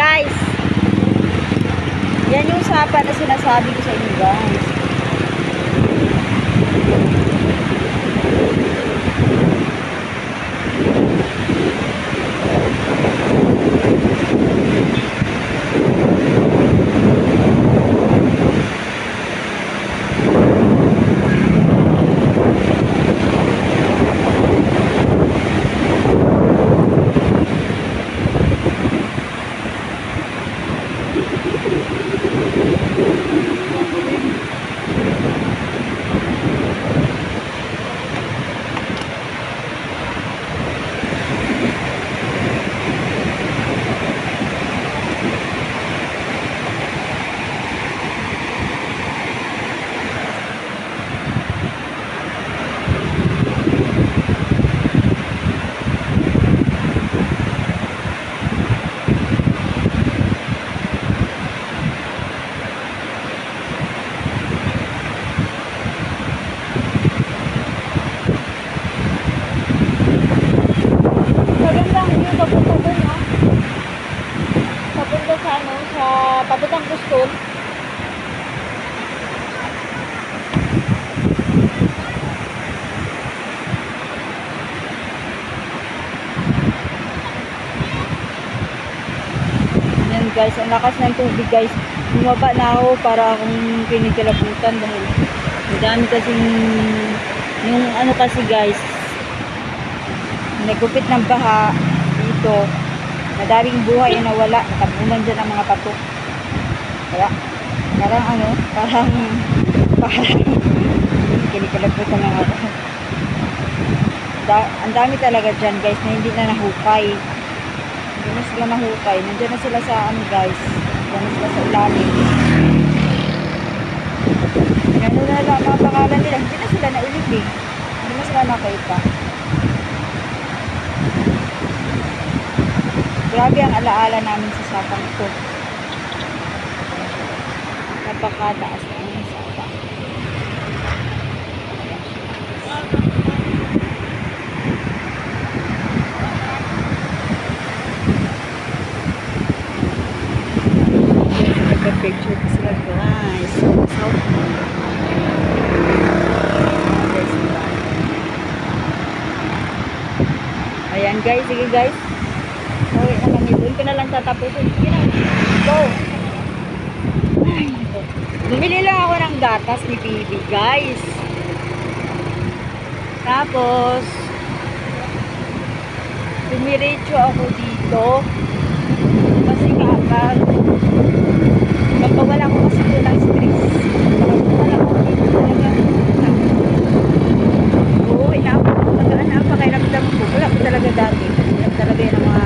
Guys, yan yung sapa na sinasabi ko sa inyo guys. Papunta sa ano, sa papuntang Bustol. Yan guys, ang lakas ng tubig guys. Bumaba na ako para akong kinikilabutan dahil ang dami kasing yung ano kasi guys, nagupit ng baha dito. Madaming buhay na nawala, natabunan dyan ang mga pato. Kaya, parang ano, parang kinikilabutan ng ako. Ang dami talaga dyan guys na hindi na nahukay. Hindi na sila nahukay. Nandiyan na sila sa ano guys. Nandiyan na sila sa ilalim. Ano na lang mga pangalan nila. Hindi na sila nailibig. Hindi na sila nakita. Grabe ang alaala namin sa sapang ito. Napakataas na ang sapa. Nagpa-picture ko sila guys. So. Ayan guys, sige guys. Okay na lang, doon ko na lang tatapusin. Go! Bumili lang ako ng gatas ni Bibi, guys. Tapos, dumiretso ako dito. Kasi kapag wala ko kasi ito ng stress. Wala ko dito talaga. Oo, inaapakaramdam ko. Wala ko talaga dati. Wala talaga yung mga